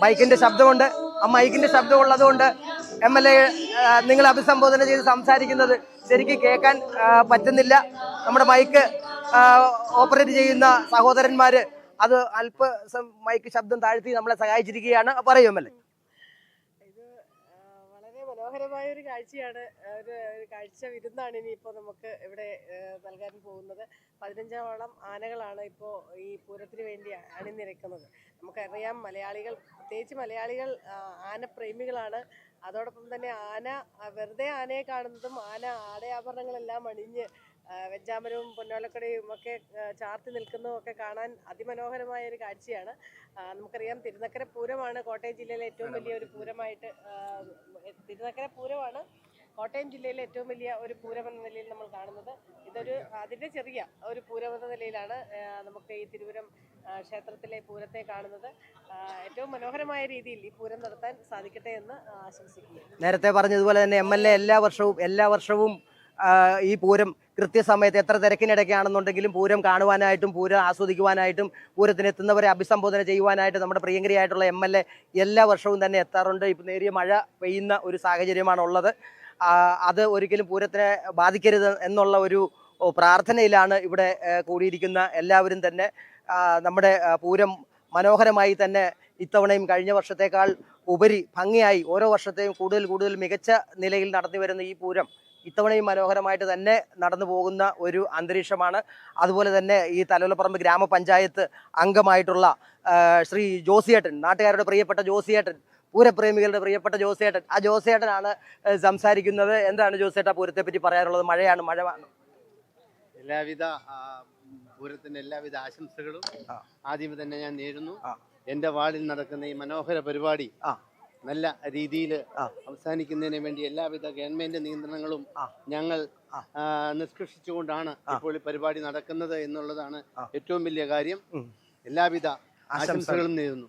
മൈക്കിന്റെ ശബ്ദമുണ്ട്. ആ മൈക്കിന്റെ ശബ്ദം ഉള്ളതുകൊണ്ട് MLA നിങ്ങൾ അഭിസംബോധന ചെയ്ത് സംസാരിക്കുന്നത് ശരിക്കും കേൾക്കാൻ പറ്റുന്നില്ല. നമ്മുടെ മൈക്ക് ഓപ്പറേറ്റ് ചെയ്യുന്ന സഹോദരന്മാര് അത് മൈക്ക് ശബ്ദം താഴ്ത്തി നമ്മളെ സഹായിച്ചിരിക്കുകയാണ്. പറയൂ MLA. മനോഹരമായ ഒരു കാഴ്ചയാണ്, ഒരു കാഴ്ച വിരുന്നാണ് ഇനിയിപ്പോൾ നമുക്ക് ഇവിടെ നൽകാൻ പോകുന്നത്. 15ഓളം ആനകളാണ് ഇപ്പോൾ ഈ പൂരത്തിന് വേണ്ടി അണിനിരക്കുന്നത്. നമുക്കറിയാം, മലയാളികൾ, പ്രത്യേകിച്ച് മലയാളികൾ ആനപ്രേമികളാണ്. അതോടൊപ്പം തന്നെ വെറുതെ ആനയെ കാണുന്നതും ആടയാഭരണങ്ങളെല്ലാം അണിഞ്ഞ് വെഞ്ചാമരവും പൊന്നോലക്കടയും ഒക്കെ ചാർത്തി നിൽക്കുന്നതും ഒക്കെ കാണാൻ അതിമനോഹരമായ ഒരു കാഴ്ചയാണ്. നമുക്കറിയാം, തിരുനക്കര പൂരമാണ് കോട്ടയം ജില്ലയിലെ ഏറ്റവും വലിയ ഒരു പൂരമായിട്ട്. തിരുനക്കര പൂരമാണ് കോട്ടയം ജില്ലയിലെ ഏറ്റവും വലിയ ഒരു പൂരം എന്ന നിലയിൽ നമ്മൾ കാണുന്നത്. അതിൻ്റെ ചെറിയ ഒരു പൂരം എന്ന നിലയിലാണ് നമുക്ക് ഈ തിരുവരം ക്ഷേത്രത്തിലെ പൂരത്തെ കാണുന്നത്. ഏറ്റവും മനോഹരമായ രീതിയിൽ ഈ പൂരം നടത്താൻ സാധിക്കട്ടെ എന്ന് ആശംസിക്കുന്നു. നേരത്തെ പറഞ്ഞതുപോലെ തന്നെ MLA എല്ലാ വർഷവും ഈ പൂരം കൃത്യസമയത്ത് എത്ര തിരക്കിനിടയ്ക്കാണെന്നുണ്ടെങ്കിലും പൂരം കാണുവാനായിട്ടും പൂരം ആസ്വദിക്കുവാനായിട്ടും പൂരത്തിനെത്തുന്നവരെ അഭിസംബോധന ചെയ്യുവാനായിട്ട് നമ്മുടെ പ്രിയങ്കരിയായിട്ടുള്ള MLA എല്ലാ വർഷവും തന്നെ എത്താറുണ്ട്. ഇപ്പം നേരിയ മഴ പെയ്യുന്ന ഒരു സാഹചര്യമാണ് ഉള്ളത്. അത് ഒരിക്കലും പൂരത്തിനെ ബാധിക്കരുത് എന്നുള്ള ഒരു പ്രാർത്ഥനയിലാണ് ഇവിടെ കൂടിയിരിക്കുന്ന എല്ലാവരും തന്നെ. നമ്മുടെ പൂരം മനോഹരമായി തന്നെ ഇത്തവണയും കഴിഞ്ഞ വർഷത്തേക്കാൾ ഉപരി ഭംഗിയായി ഓരോ വർഷത്തെയും കൂടുതൽ മികച്ച നിലയിൽ നടന്നു വരുന്ന ഈ പൂരം ഇത്തവണയും മനോഹരമായിട്ട് തന്നെ നടന്നു പോകുന്ന ഒരു അന്തരീക്ഷമാണ്. അതുപോലെ തന്നെ ഈ തലയോലപ്പറമ്പ് ഗ്രാമപഞ്ചായത്ത് അംഗമായിട്ടുള്ള ശ്രീ ജോസിയേട്ടൻ, നാട്ടുകാരുടെ പ്രിയപ്പെട്ട ജോസിയേട്ടൻ, പൂരപ്രേമികളുടെ പ്രിയപ്പെട്ട ജോസിയേട്ടൻ, ആ ജോസിയേട്ടനാണ് സംസാരിക്കുന്നത്. എന്താണ് ജോസിയേട്ട പൂരത്തെ പറ്റി പറയാനുള്ളത്? മഴ പൂരത്തിന്റെ എല്ലാവിധ ആശംസകളും ആദ്യം തന്നെ ഞാൻ നേരുന്നു. എന്റെ വാർഡിൽ നടക്കുന്ന ഈ മനോഹര പരിപാടി നല്ല രീതിയിൽ അവസാനിക്കുന്നതിന് വേണ്ടി എല്ലാവിധ ഗവൺമെന്റ് നിയന്ത്രണങ്ങളും ഞങ്ങൾ നിഷ്കർഷിച്ചുകൊണ്ടാണ് ഇപ്പോൾ ഈ പരിപാടി നടക്കുന്നത് എന്നുള്ളതാണ് ഏറ്റവും വലിയ കാര്യം. എല്ലാവിധ ആശംസകളും നേരുന്നു.